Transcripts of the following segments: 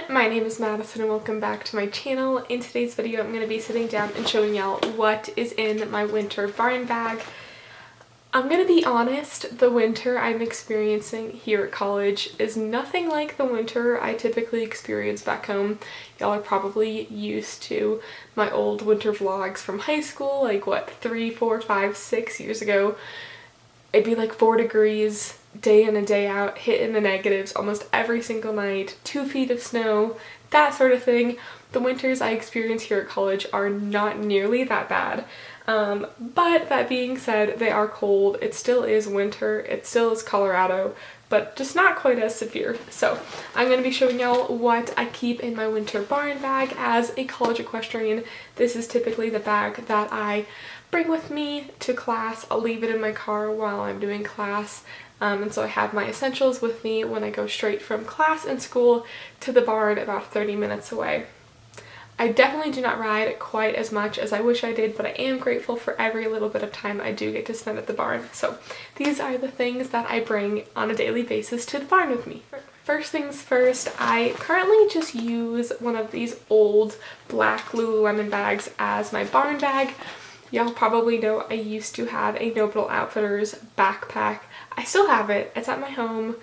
My name is Madison and welcome back to my channel. In today's video I'm going to be sitting down and showing y'all what is in my winter barn bag. I'm going to be honest, the winter I'm experiencing here at college is nothing like the winter I typically experience back home. Y'all are probably used to my old winter vlogs from high school, like what, 3, 4, 5, 6 years ago. It'd be like 4 degrees day in and day out, hitting the negatives almost every single night, 2 feet of snow, that sort of thing. The winters I experience here at college are not nearly that bad. But that being said, they are cold. It still is winter. It still is Colorado, but just not quite as severe. So I'm going to be showing y'all what I keep in my winter barn bag as a college equestrian. This is typically the bag that I bring with me to class. I'll leave it in my car while I'm doing class. And so I have my essentials with me when I go straight from class and school to the barn about 30 minutes away. I definitely do not ride quite as much as I wish I did, but I am grateful for every little bit of time I do get to spend at the barn. So these are the things that I bring on a daily basis to the barn with me. First things first, I currently just use one of these old black Lululemon bags as my barn bag. Y'all probably know I used to have a Noble Outfitters backpack. I still have it. It's at my home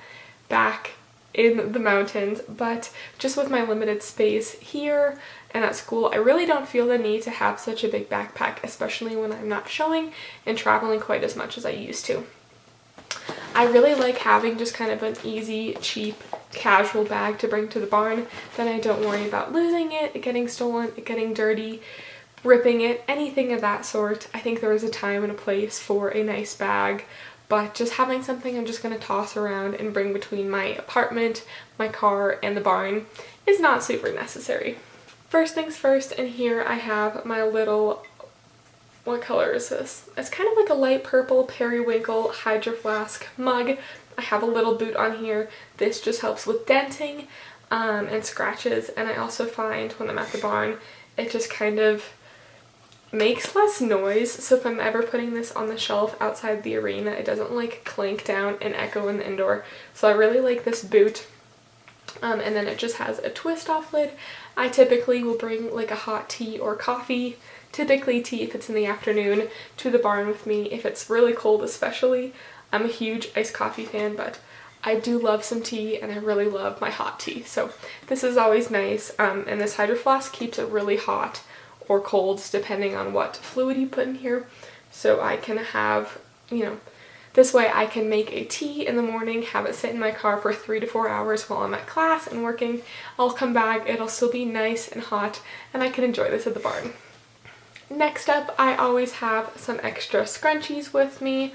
back in the mountains, but just with my limited space here and at school, I really don't feel the need to have such a big backpack, especially when I'm not showing and traveling quite as much as I used to. I really like having just kind of an easy, cheap, casual bag to bring to the barn. Then I don't worry about losing it, getting stolen, getting dirty, ripping it, anything of that sort. I think there is a time and a place for a nice bag, but just having something I'm just going to toss around and bring between my apartment, my car, and the barn is not super necessary. First things first, in here I have my little, what color is this? It's kind of like a light purple periwinkle Hydroflask mug. I have a little boot on here. This just helps with denting and scratches, and I also find when I'm at the barn, it just kind of makes less noise, so if I'm ever putting this on the shelf outside the arena, it doesn't like clank down and echo in the indoor. So I really like this boot. And then it just has a twist off lid. I typically will bring like a hot tea or coffee, typically tea if it's in the afternoon, to the barn with me if it's really cold especially. I'm a huge iced coffee fan, but I do love some tea and I really love my hot tea. So this is always nice, and this Hydro Flask keeps it really hot or cold depending on what fluid you put in here. So I can have, this way I can make a tea in the morning, have it sit in my car for 3 to 4 hours while I'm at class and working. I'll come back, it'll still be nice and hot, and I can enjoy this at the barn. Next up, I always have some extra scrunchies with me.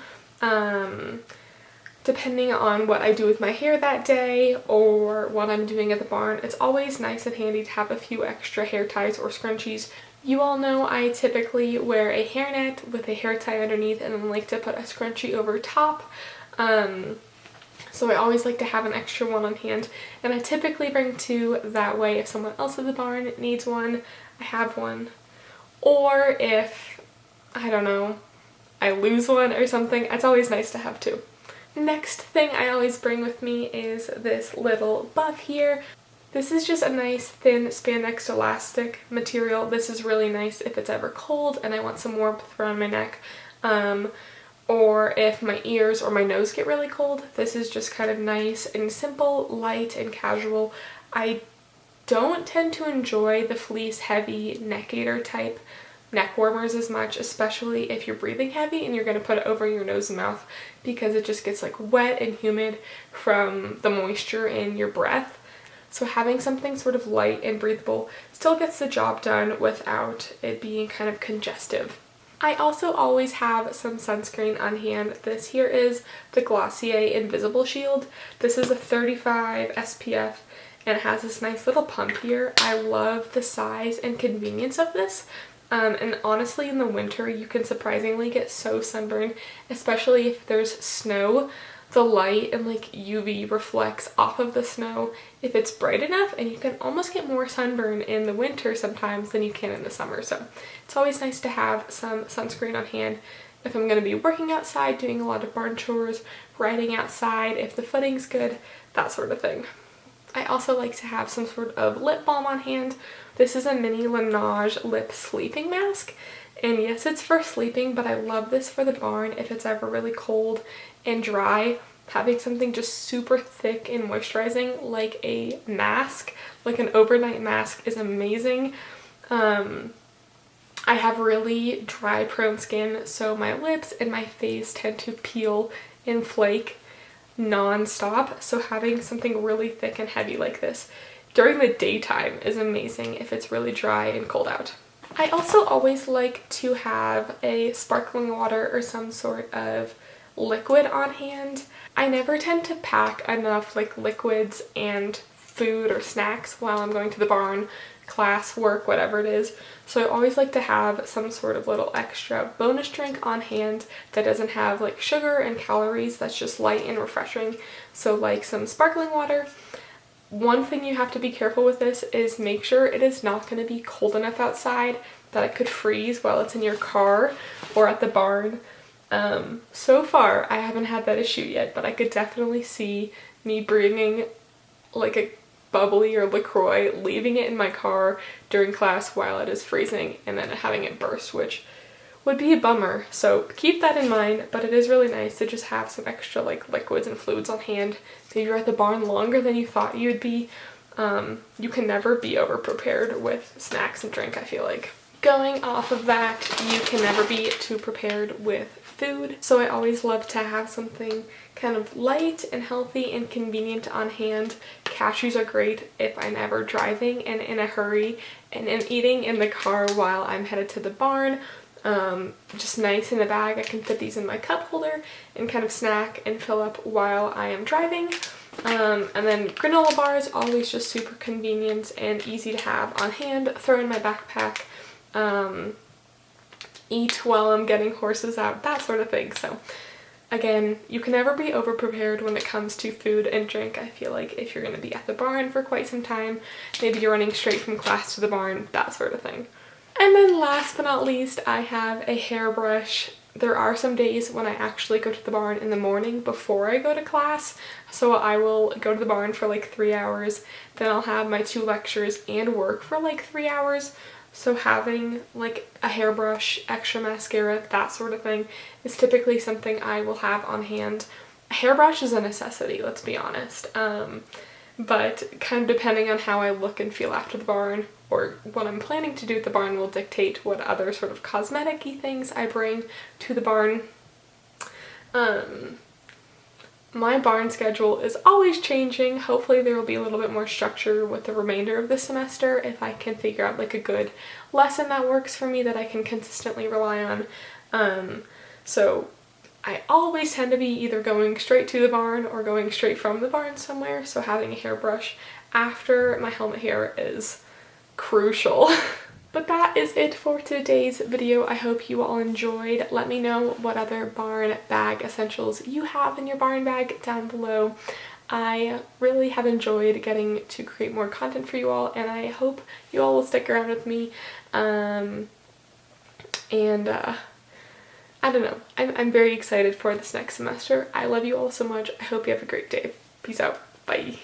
Depending on what I do with my hair that day or what I'm doing at the barn, it's always nice and handy to have a few extra hair ties or scrunchies. You all know I typically wear a hairnet with a hair tie underneath and then like to put a scrunchie over top. So I always like to have an extra one on hand, and I typically bring 2, that way if someone else at the barn needs one, I have one. Or if, I don't know, I lose one or something, it's always nice to have 2. Next thing I always bring with me is this little buff here. This is just a nice thin spandex elastic material. This is really nice if it's ever cold and I want some warmth around my neck, or if my ears or my nose get really cold. This is just kind of nice and simple, light and casual. I don't tend to enjoy the fleece heavy neck gaiter type neck warmers as much, especially if you're breathing heavy and you're going to put it over your nose and mouth, because it just gets like wet and humid from the moisture in your breath. So having something sort of light and breathable still gets the job done without it being kind of congestive. I also always have some sunscreen on hand. This here is the Glossier Invisible Shield. This is a 35 SPF, and it has this nice little pump here. I love the size and convenience of this. And honestly, in the winter, you can surprisingly get so sunburned, especially if there's snow. The light and like UV reflects off of the snow if it's bright enough, and you can almost get more sunburn in the winter sometimes than you can in the summer. So it's always nice to have some sunscreen on hand if I'm going to be working outside, doing a lot of barn chores, riding outside, if the footing's good, that sort of thing. I also like to have some sort of lip balm on hand. This is a mini Linage lip sleeping mask. And yes, it's for sleeping, but I love this for the barn if it's ever really cold and dry. Having something just super thick and moisturizing like a mask, like an overnight mask, is amazing. I have really dry prone skin, so my lips and my face tend to peel and flake non-stop. So having something really thick and heavy like this during the daytime is amazing if it's really dry and cold out. I also always like to have a sparkling water or some sort of liquid on hand. I never tend to pack enough like liquids and food or snacks while I'm going to the barn, class, work, whatever it is. So I always like to have some sort of little extra bonus drink on hand that doesn't have like sugar and calories, that's just light and refreshing. So like some sparkling water. One thing you have to be careful with this is make sure it is not going to be cold enough outside that it could freeze while it's in your car or at the barn. So far I haven't had that issue yet, but I could definitely see me bringing like a bubbly or LaCroix, leaving it in my car during class while it is freezing, and then having it burst, which would be a bummer. So keep that in mind, but it is really nice to just have some extra like liquids and fluids on hand. So you're at the barn longer than you thought you would be. You can never be over prepared with snacks and drink, I feel like. Going off of that, you can never be too prepared with food. So I always love to have something kind of light and healthy and convenient on hand. Cashews are great if I'm ever driving and in a hurry, and eating in the car while I'm headed to the barn. Just nice in the bag. I can put these in my cup holder and kind of snack and fill up while I am driving. And then granola bars, always just super convenient and easy to have on hand. Throw in my backpack. Eat while I'm getting horses out, that sort of thing. So again, you can never be over prepared when it comes to food and drink. I feel like if you're going to be at the barn for quite some time, maybe you're running straight from class to the barn, that sort of thing. And then last but not least, I have a hairbrush. There are some days when I actually go to the barn in the morning before I go to class. So I will go to the barn for like 3 hours, then I'll have my 2 lectures and work for like 3 hours. So having like a hairbrush, extra mascara, that sort of thing is typically something I will have on hand. A hairbrush is a necessity, let's be honest. But kind of depending on how I look and feel after the barn, or what I'm planning to do at the barn, will dictate what other sort of cosmetic-y things I bring to the barn. My barn schedule is always changing. Hopefully there will be a little bit more structure with the remainder of the semester if I can figure out like a good lesson that works for me that I can consistently rely on. So I always tend to be either going straight to the barn or going straight from the barn somewhere, so having a hairbrush after my helmet hair is crucial. But that is it for today's video. I hope you all enjoyed. Let me know what other barn bag essentials you have in your barn bag down below. I really have enjoyed getting to create more content for you all, and I hope you all will stick around with me. I don't know. I'm very excited for this next semester. I love you all so much. I hope you have a great day. Peace out. Bye.